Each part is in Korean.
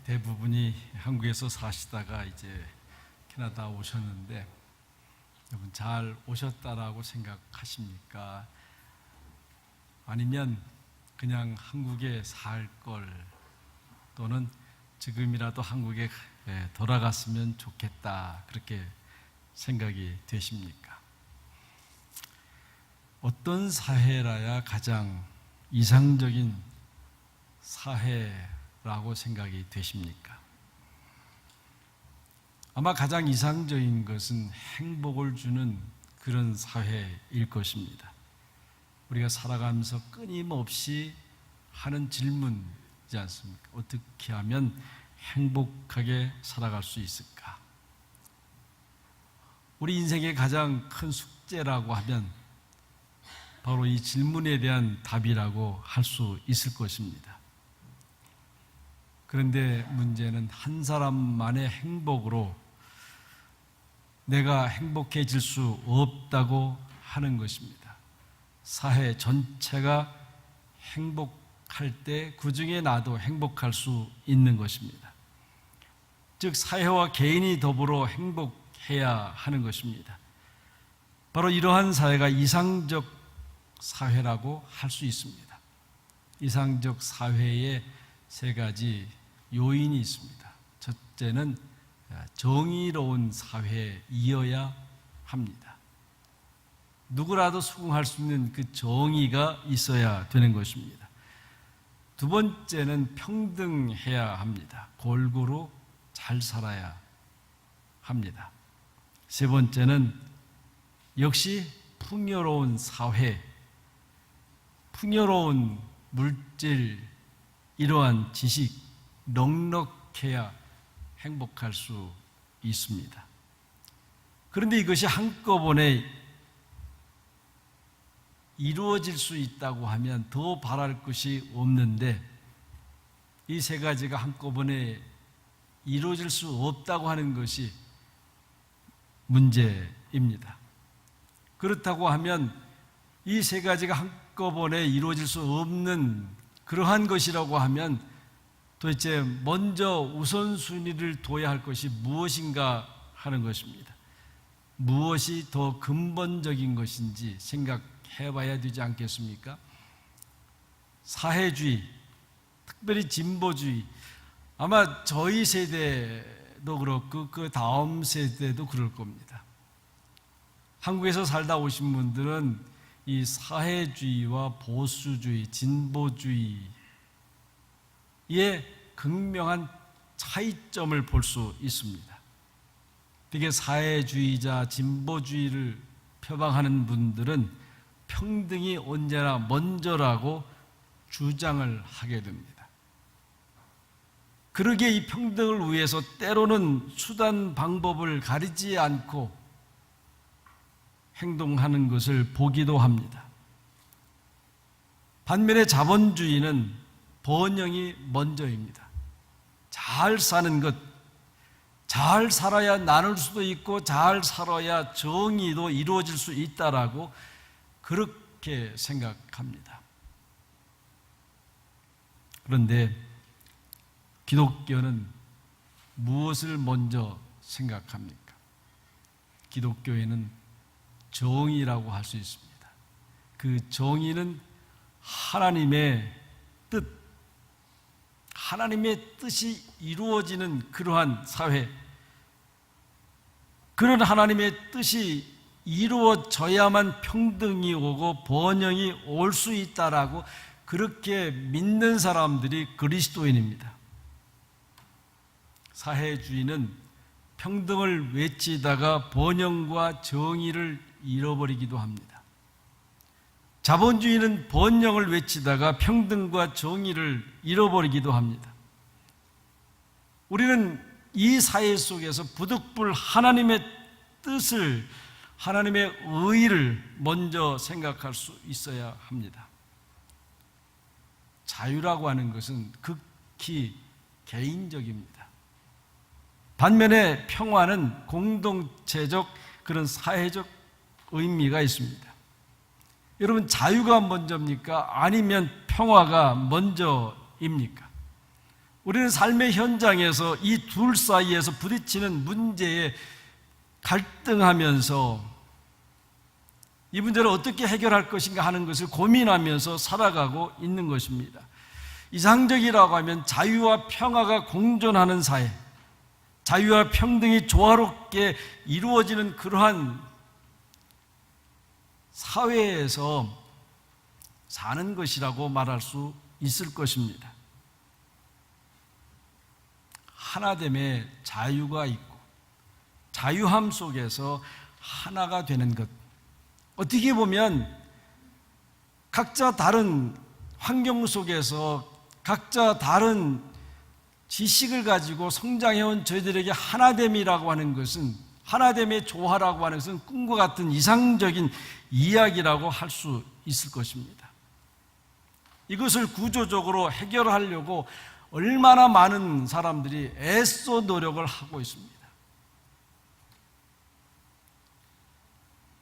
대부분이 한국에서 사시다가 이제 캐나다 오셨는데 여러분 잘 오셨다라고 생각하십니까? 아니면 그냥 한국에 살 걸, 또는 지금이라도 한국에 돌아갔으면 좋겠다, 그렇게 생각이 되십니까? 어떤 사회라야 가장 이상적인 사회라고 생각이 되십니까? 아마 가장 이상적인 것은 행복을 주는 그런 사회일 것입니다. 우리가 살아가면서 끊임없이 하는 질문이지 않습니까? 어떻게 하면 행복하게 살아갈 수 있을까? 우리 인생의 가장 큰 숙제라고 하면 바로 이 질문에 대한 답이라고 할 수 있을 것입니다. 그런데 문제는 한 사람만의 행복으로 내가 행복해질 수 없다고 하는 것입니다. 사회 전체가 행복할 때 그 중에 나도 행복할 수 있는 것입니다. 즉 사회와 개인이 더불어 행복해야 하는 것입니다. 바로 이러한 사회가 이상적 사회라고 할 수 있습니다. 이상적 사회에 세 가지 요인이 있습니다. 첫째는 정의로운 사회이어야 합니다. 누구라도 수긍할 수 있는 그 정의가 있어야 되는 것입니다. 두 번째는 평등해야 합니다. 골고루 잘 살아야 합니다. 세 번째는 역시 풍요로운 사회, 풍요로운 물질, 이러한 지식, 넉넉해야 행복할 수 있습니다. 그런데 이것이 한꺼번에 이루어질 수 있다고 하면 더 바랄 것이 없는데, 이 세 가지가 한꺼번에 이루어질 수 없다고 하는 것이 문제입니다. 그렇다고 하면 이 세 가지가 한꺼번에 이루어질 수 없는 그러한 것이라고 하면 도대체 먼저 우선순위를 둬야 할 것이 무엇인가 하는 것입니다. 무엇이 더 근본적인 것인지 생각해 봐야 되지 않겠습니까? 사회주의, 특별히 진보주의, 아마 저희 세대도 그렇고 그 다음 세대도 그럴 겁니다. 한국에서 살다 오신 분들은 이 사회주의와 보수주의, 진보주의의 극명한 차이점을 볼 수 있습니다. 되게 사회주의자, 진보주의를 표방하는 분들은 평등이 언제나 먼저라고 주장을 하게 됩니다. 그러기에 이 평등을 위해서 때로는 수단 방법을 가리지 않고 행동하는 것을 보기도 합니다. 반면에 자본주의는 번영이 먼저입니다. 잘 사는 것, 잘 살아야 나눌 수도 있고 잘 살아야 정의도 이루어질 수 있다라고 그렇게 생각합니다. 그런데 기독교는 무엇을 먼저 생각합니까? 기독교에는 정의라고 할 수 있습니다. 그 정의는 하나님의 뜻, 하나님의 뜻이 이루어지는 그러한 사회, 그런 하나님의 뜻이 이루어져야만 평등이 오고 번영이 올 수 있다라고 그렇게 믿는 사람들이 그리스도인입니다. 사회주의는 평등을 외치다가 번영과 정의를 잃어버리기도 합니다. 자본주의는 번영을 외치다가 평등과 정의를 잃어버리기도 합니다. 우리는 이 사회 속에서 부득불 하나님의 뜻을, 하나님의 의의를 먼저 생각할 수 있어야 합니다. 자유라고 하는 것은 극히 개인적입니다. 반면에 평화는 공동체적, 그런 사회적 의미가 있습니다. 여러분, 자유가 먼저입니까? 아니면 평화가 먼저입니까? 우리는 삶의 현장에서 이 둘 사이에서 부딪히는 문제에 갈등하면서 이 문제를 어떻게 해결할 것인가 하는 것을 고민하면서 살아가고 있는 것입니다. 이상적이라고 하면 자유와 평화가 공존하는 사회, 자유와 평등이 조화롭게 이루어지는 그러한 사회에서 사는 것이라고 말할 수 있을 것입니다. 하나됨의 자유가 있고 자유함 속에서 하나가 되는 것, 어떻게 보면 각자 다른 환경 속에서 각자 다른 지식을 가지고 성장해온 저희들에게 하나됨이라고 하는 것은, 하나됨의 조화라고 하는 것은 꿈과 같은 이상적인 이야기라고 할 수 있을 것입니다. 이것을 구조적으로 해결하려고 얼마나 많은 사람들이 애써 노력을 하고 있습니다.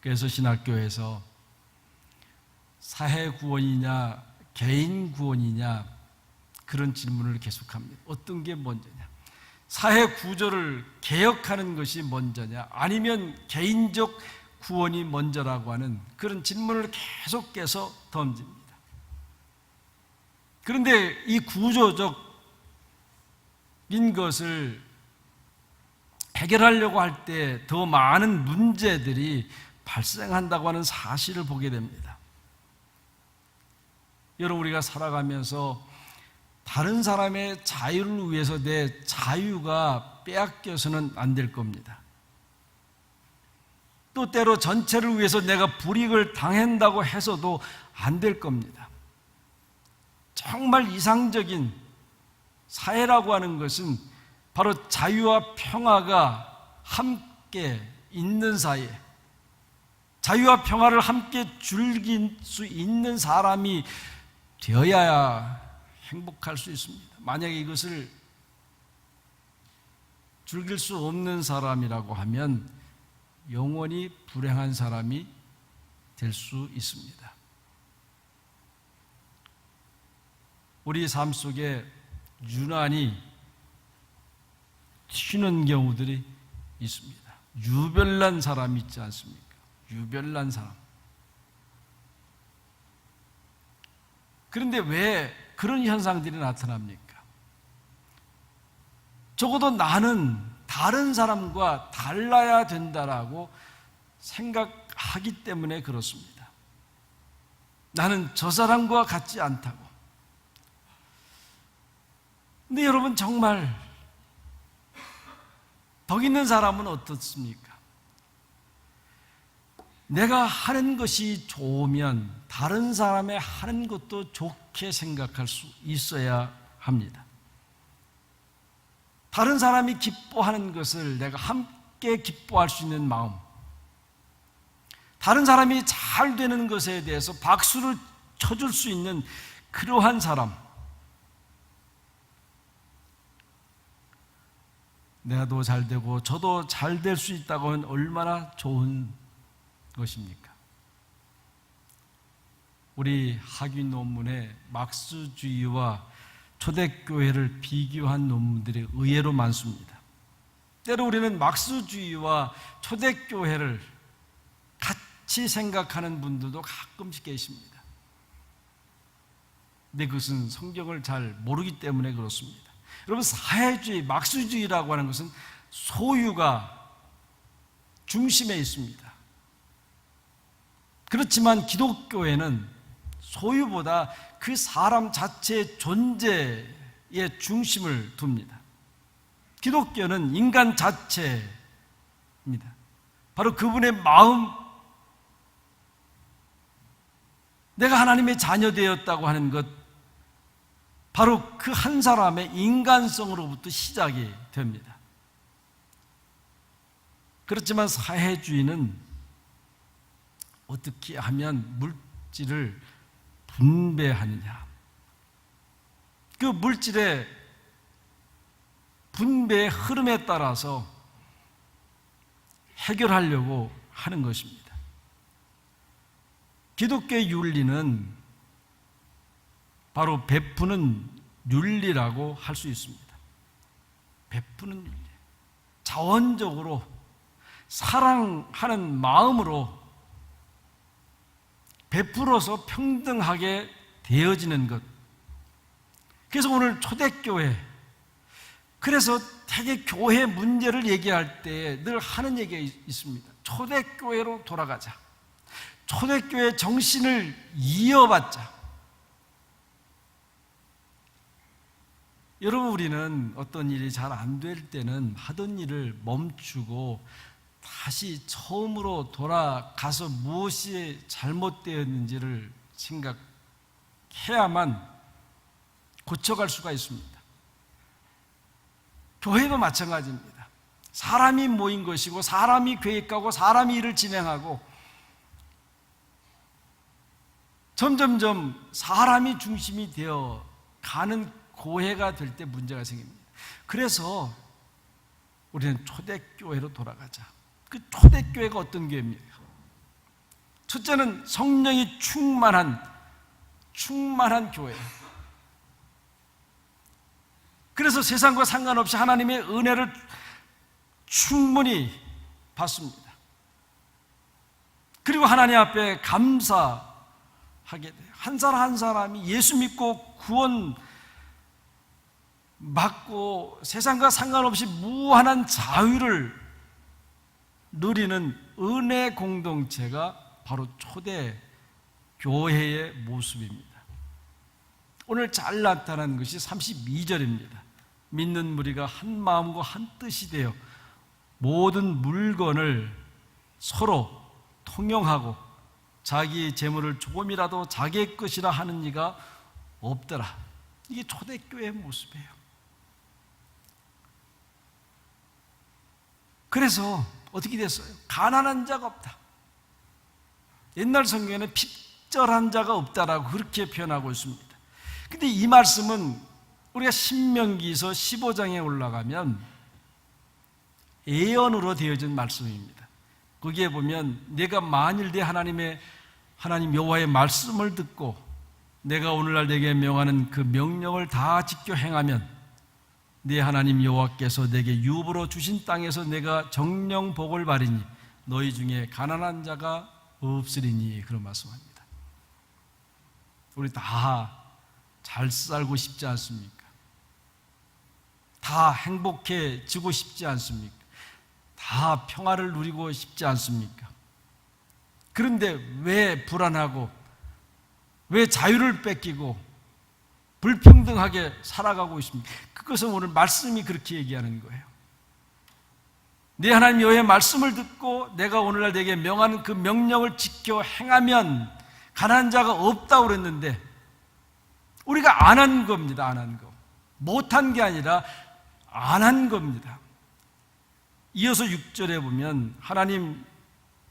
그래서 신학교에서 사회 구원이냐 개인 구원이냐 그런 질문을 계속합니다. 어떤 게 먼저냐? 사회 구조를 개혁하는 것이 먼저냐? 아니면 개인적 구원이 먼저라고 하는 그런 질문을 계속해서 던집니다. 그런데 이 구조적인 것을 해결하려고 할 때 더 많은 문제들이 발생한다고 하는 사실을 보게 됩니다. 여러분, 우리가 살아가면서 다른 사람의 자유를 위해서 내 자유가 빼앗겨서는 안 될 겁니다. 또 때로 전체를 위해서 내가 불이익을 당한다고 해서도 안 될 겁니다. 정말 이상적인 사회라고 하는 것은 바로 자유와 평화가 함께 있는 사회, 자유와 평화를 함께 즐길 수 있는 사람이 되어야 행복할 수 있습니다. 만약에 이것을 즐길 수 없는 사람이라고 하면 영원히 불행한 사람이 될 수 있습니다. 우리 삶 속에 유난히 튀는 경우들이 있습니다. 유별난 사람이 있지 않습니까? 유별난 사람. 그런데 왜 그런 현상들이 나타납니까? 적어도 나는 다른 사람과 달라야 된다라고 생각하기 때문에 그렇습니다. 나는 저 사람과 같지 않다고. 근데 여러분, 정말 덕 있는 사람은 어떻습니까? 내가 하는 것이 좋으면 다른 사람의 하는 것도 좋게 생각할 수 있어야 합니다. 다른 사람이 기뻐하는 것을 내가 함께 기뻐할 수 있는 마음, 다른 사람이 잘 되는 것에 대해서 박수를 쳐줄 수 있는 그러한 사람, 내가 더 잘 되고 저도 잘 될 수 있다고 하면 얼마나 좋은 것입니까? 우리 학위 논문에 막스주의와 초대교회를 비교한 논문들이 의외로 많습니다. 때로 우리는 막스주의와 초대교회를 같이 생각하는 분들도 가끔씩 계십니다. 근데 그것은 성경을 잘 모르기 때문에 그렇습니다. 여러분, 사회주의, 막스주의라고 하는 것은 소유가 중심에 있습니다. 그렇지만 기독교회는 소유보다 그 사람 자체의 존재에 중심을 둡니다. 기독교는 인간 자체입니다. 바로 그분의 마음, 내가 하나님의 자녀 되었다고 하는 것, 바로 그 한 사람의 인간성으로부터 시작이 됩니다. 그렇지만 사회주의는 어떻게 하면 물질을 분배하느냐, 그 물질의 분배의 흐름에 따라서 해결하려고 하는 것입니다. 기독교의 윤리는 바로 베푸는 윤리라고 할 수 있습니다. 베푸는 윤리. 자원적으로 사랑하는 마음으로 베풀어서 평등하게 되어지는 것. 그래서 오늘 초대교회, 그래서 되게 교회 문제를 얘기할 때 늘 하는 얘기가 있습니다. 초대교회로 돌아가자. 초대교회 정신을 이어받자. 여러분, 우리는 어떤 일이 잘 안 될 때는 하던 일을 멈추고 다시 처음으로 돌아가서 무엇이 잘못되었는지를 생각해야만 고쳐갈 수가 있습니다. 교회도 마찬가지입니다. 사람이 모인 것이고 사람이 계획하고 사람이 일을 진행하고 점점점 사람이 중심이 되어 가는 교회가 될 때 문제가 생깁니다. 그래서 우리는 초대교회로 돌아가자. 그 초대교회가 어떤 교회입니까? 첫째는 성령이 충만한 교회. 그래서 세상과 상관없이 하나님의 은혜를 충분히 받습니다. 그리고 하나님 앞에 감사하게 돼요. 한 사람 한 사람이 예수 믿고 구원 받고 세상과 상관없이 무한한 자유를 누리는 은혜 공동체가 바로 초대 교회의 모습입니다. 오늘 잘 나타난 것이 32절입니다. 믿는 무리가 한 마음과 한 뜻이 되어 모든 물건을 서로 통용하고 자기 재물을 조금이라도 자기의 것이라 하는 이가 없더라. 이게 초대교회의 모습이에요. 그래서 어떻게 됐어요? 가난한 자가 없다. 옛날 성경에는 핍절한 자가 없다라고 그렇게 표현하고 있습니다. 근데 이 말씀은 우리가 신명기서 15장에 올라가면 예언으로 되어진 말씀입니다. 거기에 보면 내가 만일 내 하나님 여호와의 말씀을 듣고 내가 오늘날 내게 명하는 그 명령을 다 지켜 행하면 네 하나님 여호와께서 내게 유업으로 주신 땅에서 내가 정령 복을 바리니 너희 중에 가난한 자가 없으리니, 그런 말씀합니다. 우리 다 잘 살고 싶지 않습니까? 다 행복해지고 싶지 않습니까? 다 평화를 누리고 싶지 않습니까? 그런데 왜 불안하고 왜 자유를 뺏기고 불평등하게 살아가고 있습니까? 그것은 오늘 말씀이 그렇게 얘기하는 거예요. 네 하나님 여호와의 말씀을 듣고 내가 오늘날 내게 명하는 그 명령을 지켜 행하면 가난한 자가 없다고 그랬는데 우리가 안 한 겁니다. 안 한 거. 못한 게 아니라 안 한 겁니다. 이어서 6절에 보면 하나님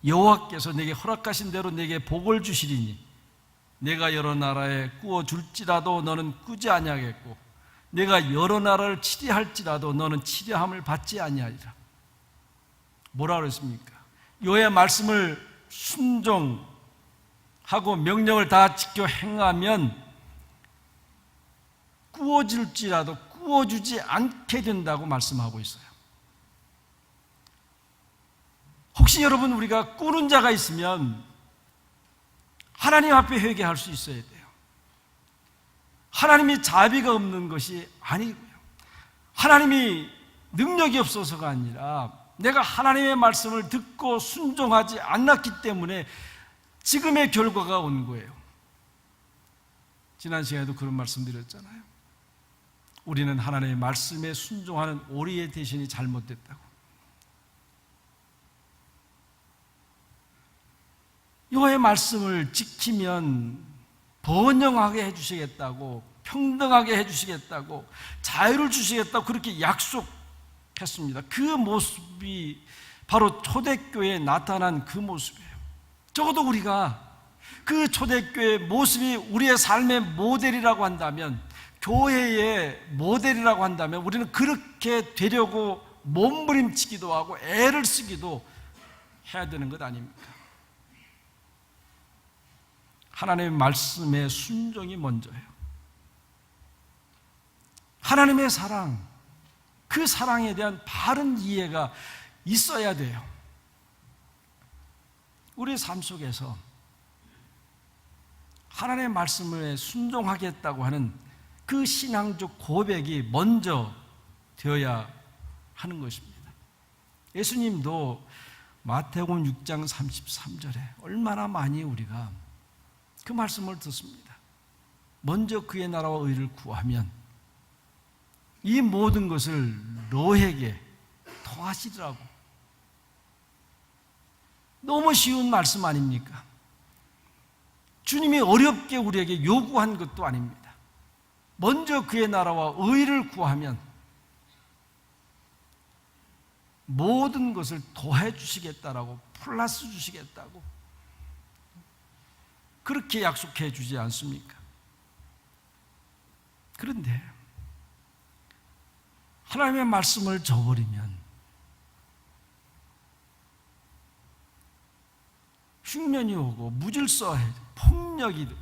여호와께서 내게 허락하신 대로 내게 복을 주시리니 내가 여러 나라에 꾸어 줄지라도 너는 꾸지 아니하겠고 내가 여러 나라를 치리할지라도 너는 치리함을 받지 아니하리라. 뭐라 그랬습니까? 여호와의 말씀을 순종하고 명령을 다 지켜 행하면 꾸어질지라도 꾸어주지 않게 된다고 말씀하고 있어요. 혹시 여러분, 우리가 꾸는 자가 있으면 하나님 앞에 회개할 수 있어야 돼요. 하나님이 자비가 없는 것이 아니고요. 하나님이 능력이 없어서가 아니라 내가 하나님의 말씀을 듣고 순종하지 않았기 때문에 지금의 결과가 온 거예요. 지난 시간에도 그런 말씀 드렸잖아요. 우리는 하나님의 말씀에 순종하는 우리의 대신이 잘못됐다고. 여호와의 말씀을 지키면 번영하게 해주시겠다고, 평등하게 해주시겠다고, 자유를 주시겠다고 그렇게 약속했습니다. 그 모습이 바로 초대교회에 나타난 그 모습이에요. 적어도 우리가 그 초대교회의 모습이 우리의 삶의 모델이라고 한다면, 교회의 모델이라고 한다면 우리는 그렇게 되려고 몸부림치기도 하고 애를 쓰기도 해야 되는 것 아닙니까? 하나님의 말씀에 순종이 먼저예요. 하나님의 사랑, 그 사랑에 대한 바른 이해가 있어야 돼요. 우리의 삶 속에서 하나님의 말씀에 순종하겠다고 하는 그 신앙적 고백이 먼저 되어야 하는 것입니다. 예수님도 마태복음 6장 33절에 얼마나 많이 우리가 그 말씀을 듣습니다. 먼저 그의 나라와 의를 구하면 이 모든 것을 너에게 더하시리라고. 너무 쉬운 말씀 아닙니까? 주님이 어렵게 우리에게 요구한 것도 아닙니다. 먼저 그의 나라와 의를 구하면 모든 것을 더해 주시겠다라고, 플러스 주시겠다고 그렇게 약속해 주지 않습니까? 그런데 하나님의 말씀을 저버리면 흉년이 오고 무질서해, 폭력이 되고,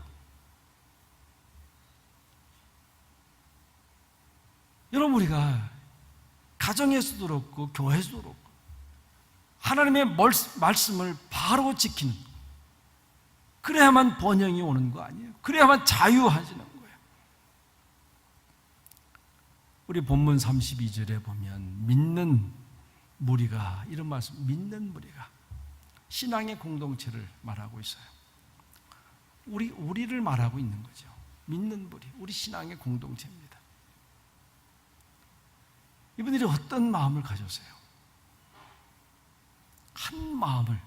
여러분 우리가 가정에서도 그렇고 교회에서도 그렇고 하나님의 말씀을 바로 지키는, 그래야만 번영이 오는 거 아니에요? 그래야만 자유하시는 거예요. 우리 본문 32절에 보면 믿는 무리가, 이런 말씀, 믿는 무리가 신앙의 공동체를 말하고 있어요. 우리를 말하고 있는 거죠. 믿는 무리, 우리 신앙의 공동체입니다. 이분들이 어떤 마음을 가졌어요? 한 마음을,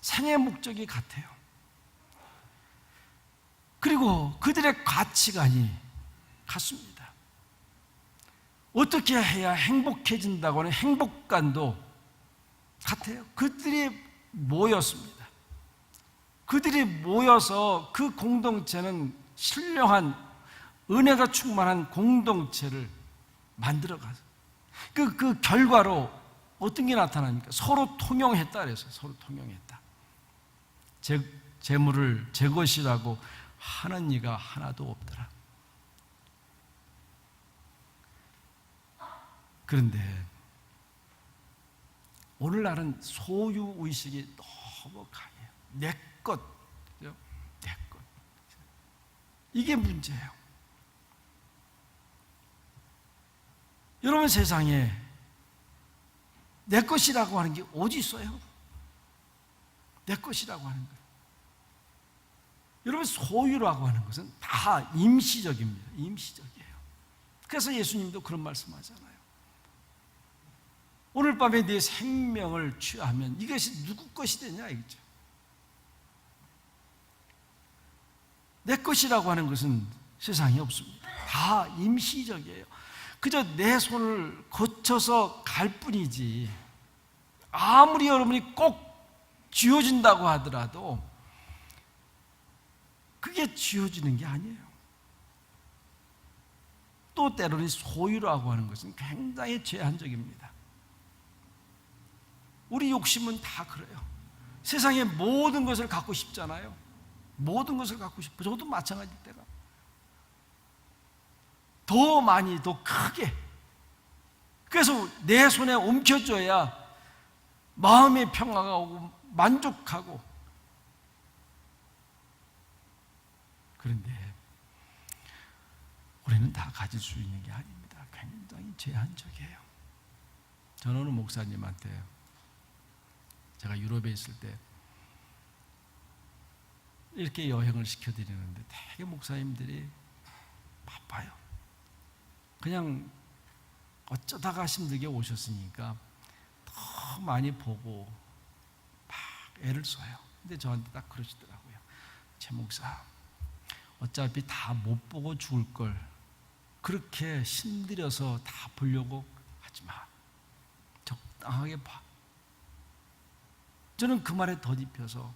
생의 목적이 같아요. 그리고 그들의 가치관이 같습니다. 어떻게 해야 행복해진다고 하는 행복관도 같아요. 그들이 모였습니다. 그들이 모여서 그 공동체는 신령한 은혜가 충만한 공동체를 만들어가서 그 결과로 어떤 게 나타납니까? 서로 통용했다 그래서 서로 통용했다. 재물을 제 것이라고 하는 이가 하나도 없더라. 그런데 오늘날은 소유의식이 너무 강해요. 내 것, 내 것. 이게 문제예요. 여러분, 세상에 내 것이라고 하는 게 어디 있어요? 내 것이라고 하는 것. 여러분, 소유라고 하는 것은 다 임시적입니다. 임시적이에요. 그래서 예수님도 그런 말씀하잖아요. 오늘 밤에 네 생명을 취하면 이것이 누구 것이 되냐 이거죠. 내 것이라고 하는 것은 세상에 없습니다. 다 임시적이에요. 그저 내 손을 거쳐서 갈 뿐이지, 아무리 여러분이 꼭 쥐어진다고 하더라도 그게 쥐어지는 게 아니에요. 또 때로는 소유라고 하는 것은 굉장히 제한적입니다. 우리 욕심은 다 그래요. 세상의 모든 것을 갖고 싶잖아요. 모든 것을 갖고 싶어. 저도 마찬가지일 때가. 더 많이, 더 크게. 그래서 내 손에 옮겨줘야 마음의 평화가 오고 만족하고. 그런데 우리는 다 가질 수 있는 게 아닙니다. 굉장히 제한적이에요. 저는 어느 목사님한테 제가 유럽에 있을 때 이렇게 여행을 시켜드리는데 되게 목사님들이 바빠요. 그냥 어쩌다가 힘들게 오셨으니까 더 많이 보고 막 애를 써요. 근데 저한테 딱 그러시더라고요. 제 목사, 어차피 다 못 보고 죽을 걸 그렇게 힘들여서 다 보려고 하지 마. 적당하게 봐. 저는 그 말에 덧입혀서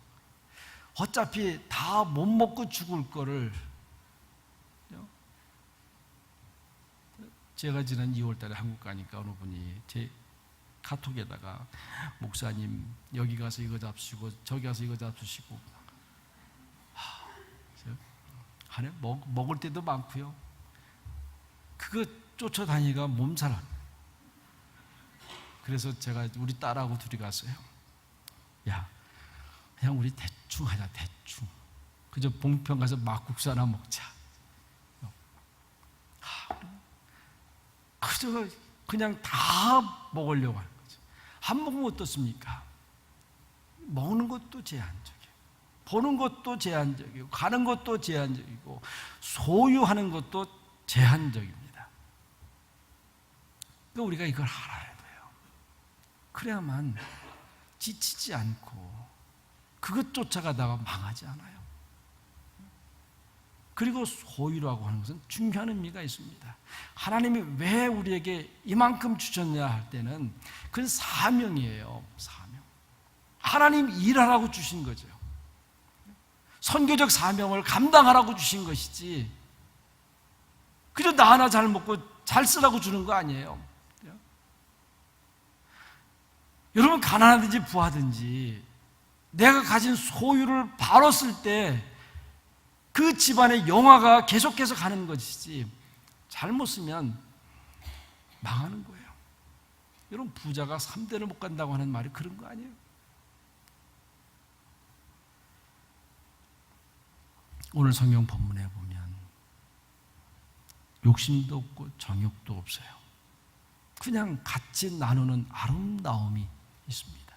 어차피 다 못 먹고 죽을 거를, 제가 지난 2월 달에 한국 가니까 어느 분이 제 카톡에다가 목사님 여기 가서 이거 잡수시고 저기 가서 이거 잡수시고, 안에 먹을 때도 많고요. 그거 쫓아다니가 몸살아. 그래서 제가 우리 딸하고 둘이 갔어요. 야, 그냥 우리 대충 하자, 대충. 그저 봉평 가서 막국수 하나 먹자. 그저 그냥 다 먹으려고 하는 거죠. 안 먹으면 어떻습니까? 먹는 것도 제한적이에요. 보는 것도 제한적이고, 가는 것도 제한적이고, 소유하는 것도 제한적입니다. 그러니까 우리가 이걸 알아야 돼요. 그래야만 지치지 않고 그것 쫓아가다가 망하지 않아요. 그리고 소유라고 하는 것은 중요한 의미가 있습니다. 하나님이 왜 우리에게 이만큼 주셨냐 할 때는 그건 사명이에요. 사명. 하나님 일하라고 주신 거죠. 선교적 사명을 감당하라고 주신 것이지 그저 나 하나 잘 먹고 잘 쓰라고 주는 거 아니에요. 여러분, 가난하든지 부하든지 내가 가진 소유를 바로 쓸 때 그 집안의 영화가 계속해서 가는 것이지 잘못 쓰면 망하는 거예요. 여러분, 부자가 3대를 못 간다고 하는 말이 그런 거 아니에요? 오늘 성경 본문에 보면 욕심도 없고 정욕도 없어요. 그냥 같이 나누는 아름다움이 있습니다.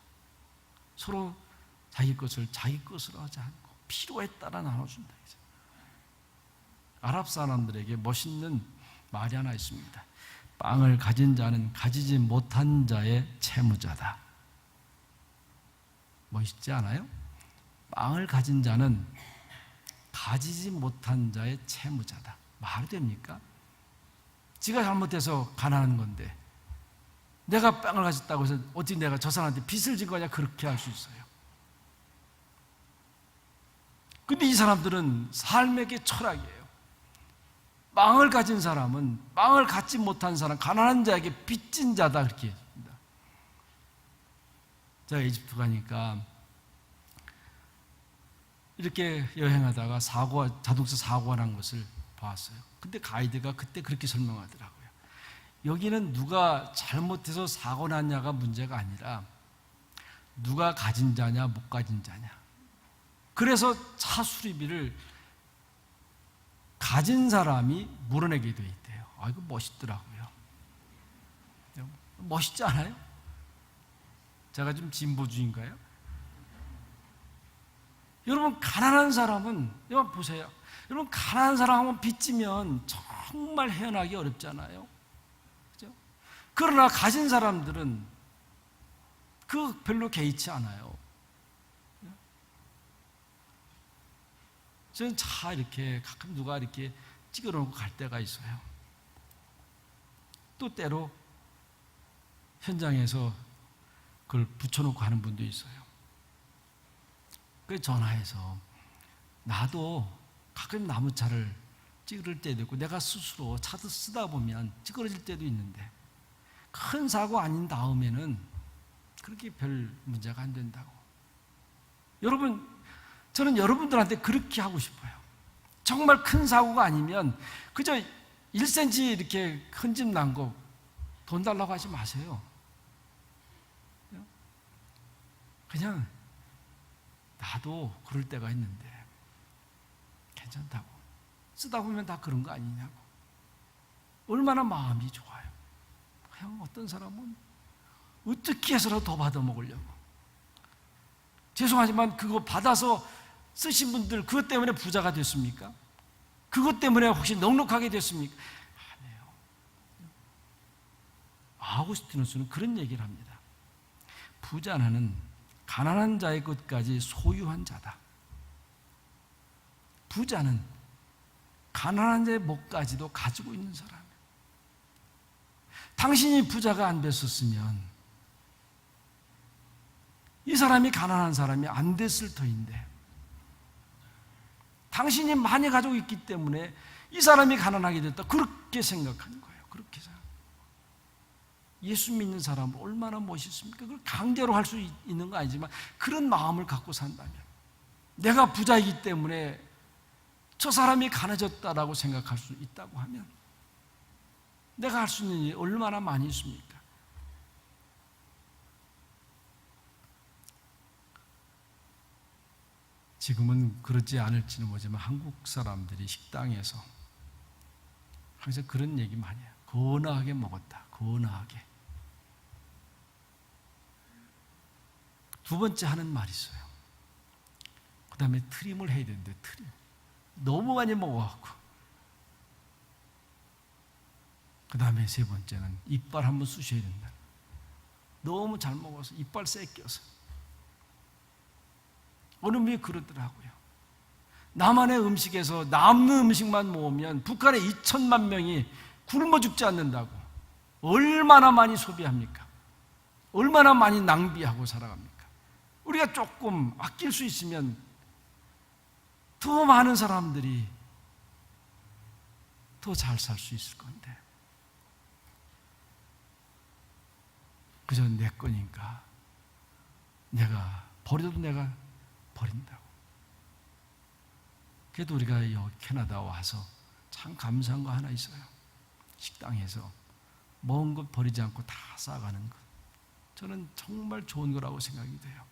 서로 자기 것을 자기 것으로 하지 않고 필요에 따라 나눠준다. 아랍 사람들에게 멋있는 말이 하나 있습니다. 빵을 가진 자는 가지지 못한 자의 채무자다. 멋있지 않아요? 빵을 가진 자는 가지지 못한 자의 채무자다. 말이 됩니까? 지가 잘못해서 가난한 건데 내가 빵을 가졌다고 해서 어떻게 내가 저 사람한테 빚을 진 거냐, 그렇게 할 수 있어요. 근데 이 사람들은 삶의 게 철학이에요. 빵을 가진 사람은 빵을 갖지 못한 사람, 가난한 자에게 빚진 자다, 그렇게 했습니다. 제가 이집트 가니까 이렇게 여행하다가 자동차 사고가 난 것을 봤어요. 근데 가이드가 그때 그렇게 설명하더라고요. 여기는 누가 잘못해서 사고 났냐가 문제가 아니라 누가 가진 자냐 못 가진 자냐. 그래서 차 수리비를 가진 사람이 물어내게 돼 있대요. 아, 이거 멋있더라고요. 멋있지 않아요? 제가 좀 진보주의인가요? 여러분, 가난한 사람은, 여러분 보세요. 여러분, 가난한 사람은 빚지면 정말 헤어나기 어렵잖아요. 그죠? 그러나 가진 사람들은 그 별로 개의치 않아요. 저는 차 이렇게 가끔 누가 이렇게 찍어 놓고 갈 때가 있어요. 또 때로 현장에서 그걸 붙여놓고 하는 분도 있어요. 그래서 전화해서 나도 가끔 나무차를 찌그러질 때도 있고 내가 스스로 차도 쓰다 보면 찌그러질 때도 있는데 큰 사고 아닌 다음에는 그렇게 별 문제가 안 된다고. 여러분, 저는 여러분들한테 그렇게 하고 싶어요. 정말 큰 사고가 아니면 그저 1cm 이렇게 흔집 난 거 돈 달라고 하지 마세요. 그냥 나도 그럴 때가 있는데 괜찮다고. 쓰다 보면 다 그런 거 아니냐고. 얼마나 마음이 좋아요. 그냥 어떤 사람은 어떻게 해서라도 더 받아먹으려고. 죄송하지만 그거 받아서 쓰신 분들 그것 때문에 부자가 됐습니까? 그것 때문에 혹시 넉넉하게 됐습니까? 아니에요. 아우구스티누스는 그런 얘기를 합니다. 부자는 가난한 자의 것까지 소유한 자다. 부자는 가난한 자의 몫까지도 가지고 있는 사람이에요. 당신이 부자가 안 됐었으면 이 사람이 가난한 사람이 안 됐을 터인데 당신이 많이 가지고 있기 때문에 이 사람이 가난하게 됐다, 그렇게 생각하는 거예요. 그렇게 생각. 예수 믿는 사람은 얼마나 멋있습니까? 그걸 강제로 할 수 있는 거 아니지만 그런 마음을 갖고 산다면, 내가 부자이기 때문에 저 사람이 가난해졌다라고 생각할 수 있다고 하면 내가 할 수 있는 일이 얼마나 많이 있습니까? 지금은 그렇지 않을지는 모르지만 한국 사람들이 식당에서 항상 그런 얘기 많이 해요. 건하게 먹었다. 건하게. 두 번째 하는 말이 있어요. 그 다음에 트림을 해야 되는데 트림. 너무 많이 먹어갖고. 그 다음에 세 번째는 이빨 한번 쑤셔야 된다. 너무 잘 먹어서 이빨 쎄 껴서. 어느 분이 그러더라고요. 남한의 음식에서 남는 음식만 모으면 북한의 2천만 명이 굶어 죽지 않는다고. 얼마나 많이 소비합니까? 얼마나 많이 낭비하고 살아갑니까? 우리가 조금 아낄 수 있으면 더 많은 사람들이 더 잘 살 수 있을 건데. 그저 내 거니까 내가 버려도 내가 버린다고. 그래도 우리가 여기 캐나다 와서 참 감사한 거 하나 있어요. 식당에서 먹은 것 버리지 않고 다 싸가는 것. 저는 정말 좋은 거라고 생각이 돼요.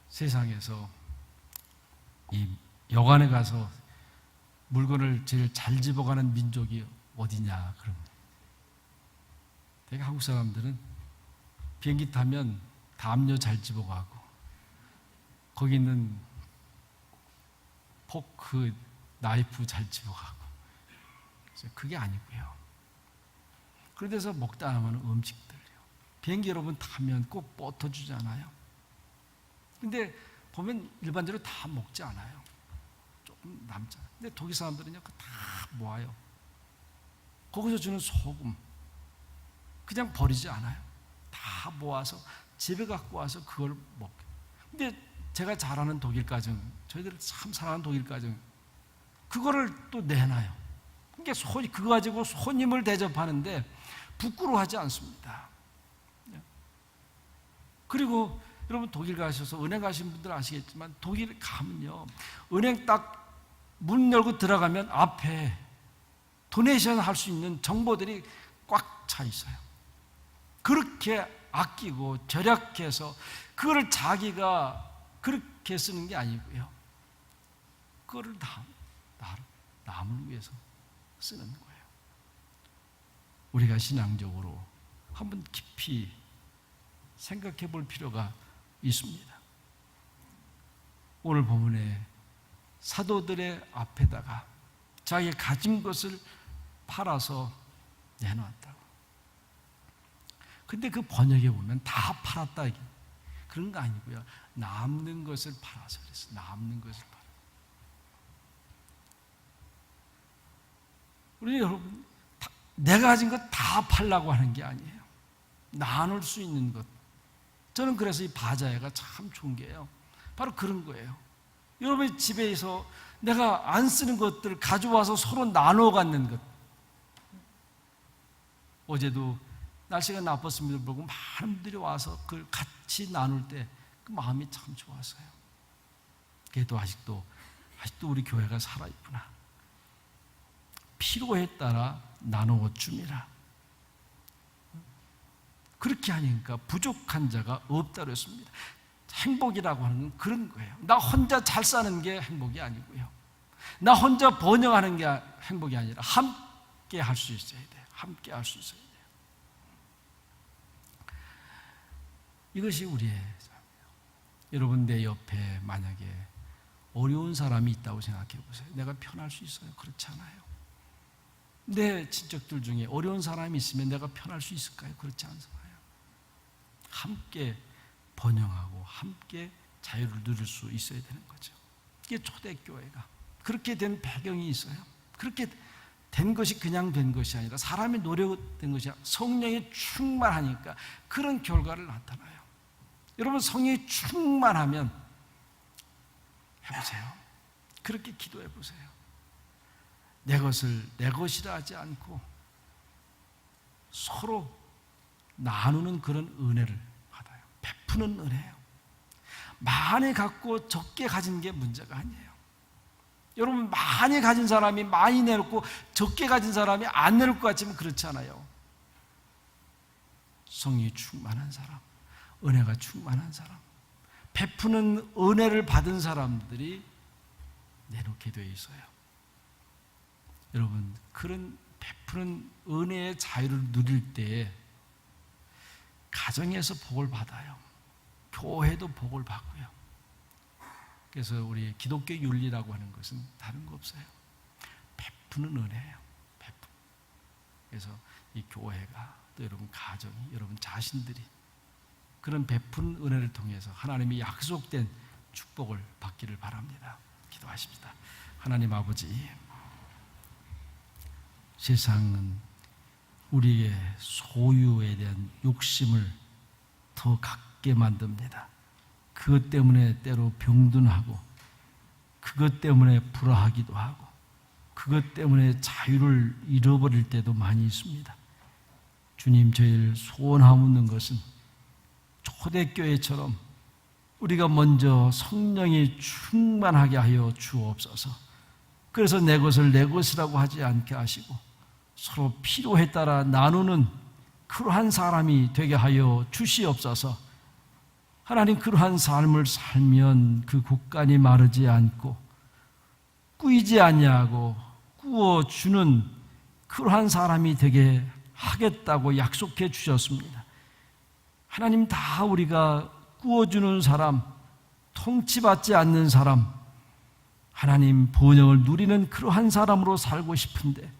세상에서 이 여관에 가서 물건을 제일 잘 집어가는 민족이 어디냐 그러면 되게 한국 사람들은 비행기 타면 담요 잘 집어가고 거기 있는 포크, 나이프 잘 집어가고. 그게 아니고요. 그런 데서 먹다 남은 음식들요. 비행기 여러분 타면 꼭 버터 주잖아요. 근데 보면 일반적으로 다 먹지 않아요. 조금 남잖아요. 근데 독일 사람들은요, 그거 다 모아요. 거기서 주는 소금 그냥 버리지 않아요. 다 모아서 집에 갖고 와서 그걸 먹게. 근데 제가 잘 아는 독일 가정, 저희들 참 사랑하는 독일 가정, 그거를 또 내놔요. 그러니까 그거 가지고 손님을 대접하는데 부끄러워하지 않습니다. 그리고 여러분 독일 가셔서 은행 가신 분들 아시겠지만 독일 가면요, 은행 딱 문 열고 들어가면 앞에 도네이션 할 수 있는 정보들이 꽉 차 있어요. 그렇게 아끼고 절약해서 그거를 자기가 그렇게 쓰는 게 아니고요, 그거를 남을 위해서 쓰는 거예요. 우리가 신앙적으로 한번 깊이 생각해 볼 필요가 있습니다. 오늘 본문에 사도들의 앞에다가 자기가 가진 것을 팔아서 내놓았다고. 근데 그 번역에 보면 다 팔았다 그런 거 아니고요, 남는 것을 팔아서 그랬어요. 남는 것을 팔아. 우리 여러분, 내가 가진 것 다 팔라고 하는 게 아니에요. 나눌 수 있는 것. 저는 그래서 이 바자회가 참 좋은 게요, 바로 그런 거예요. 여러분의 집에서 내가 안 쓰는 것들을 가져와서 서로 나눠 갖는 것. 어제도 날씨가 나빴음에도 불구하고 많은 분들이 와서 그걸 같이 나눌 때 그 마음이 참 좋았어요. 그래도 아직도 우리 교회가 살아있구나. 필요에 따라 나누어 줍니다. 그렇게 하니까 부족한 자가 없다 그랬습니다. 행복이라고 하는 건 그런 거예요. 나 혼자 잘 사는 게 행복이 아니고요, 나 혼자 번영하는 게 행복이 아니라 함께 할 수 있어야 돼요. 함께 할 수 있어야 돼요. 이것이 우리의 삶이에요. 여러분, 내 옆에 만약에 어려운 사람이 있다고 생각해 보세요. 내가 편할 수 있어요? 그렇지 않아요. 내 친척들 중에 어려운 사람이 있으면 내가 편할 수 있을까요? 그렇지 않아요. 함께 번영하고 함께 자유를 누릴 수 있어야 되는 거죠. 이게 초대교회가 그렇게 된 배경이 있어요. 그렇게 된 것이 그냥 된 것이 아니라 사람의 노력된 것이 아니라 성령이 충만하니까 그런 결과를 나타나요. 여러분, 성령이 충만하면 해보세요. 그렇게 기도해 보세요. 내 것을 내 것이라 하지 않고 서로 나누는 그런 은혜를 받아요. 베푸는 은혜예요. 많이 갖고 적게 가진 게 문제가 아니에요. 여러분, 많이 가진 사람이 많이 내놓고 적게 가진 사람이 안 내놓을 것 같지만 그렇지 않아요. 성령이 충만한 사람, 은혜가 충만한 사람, 베푸는 은혜를 받은 사람들이 내놓게 되어 있어요. 여러분, 그런 베푸는 은혜의 자유를 누릴 때에 가정에서 복을 받아요. 교회도 복을 받고요. 그래서 우리 기독교 윤리라고 하는 것은 다른 거 없어요. 베푸는 은혜예요. 그래서 이 교회가, 또 여러분 가정이, 여러분 자신들이 그런 베푸는 은혜를 통해서 하나님이 약속된 축복을 받기를 바랍니다. 기도하십니다. 하나님 아버지, 세상은 우리의 소유에 대한 욕심을 더 갖게 만듭니다. 그것 때문에 때로 병든하고, 그것 때문에 불화하기도 하고, 그것 때문에 자유를 잃어버릴 때도 많이 있습니다. 주님, 저희를 소원하는 것은 초대교회처럼 우리가 먼저 성령이 충만하게 하여 주옵소서. 그래서 내 것을 내 것이라고 하지 않게 하시고 서로 필요에 따라 나누는 그러한 사람이 되게 하여 주시옵소서. 하나님, 그러한 삶을 살면 그 곳간이 마르지 않고 꾸이지 아니하고 꾸어주는 그러한 사람이 되게 하겠다고 약속해 주셨습니다. 하나님, 다 우리가 꾸어주는 사람, 통치받지 않는 사람, 하나님 번영을 누리는 그러한 사람으로 살고 싶은데,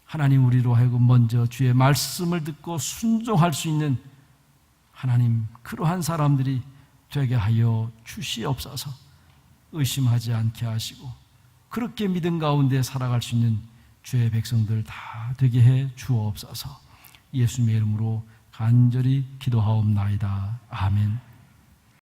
하나님, 우리로 하여금 먼저 주의 말씀을 듣고 순종할 수 있는 하나님, 그러한 사람들이 되게 하여 주시옵소서. 의심하지 않게 하시고 그렇게 믿음 가운데 살아갈 수 있는 주의 백성들 다 되게 해 주옵소서. 예수님의 이름으로 간절히 기도하옵나이다. 아멘.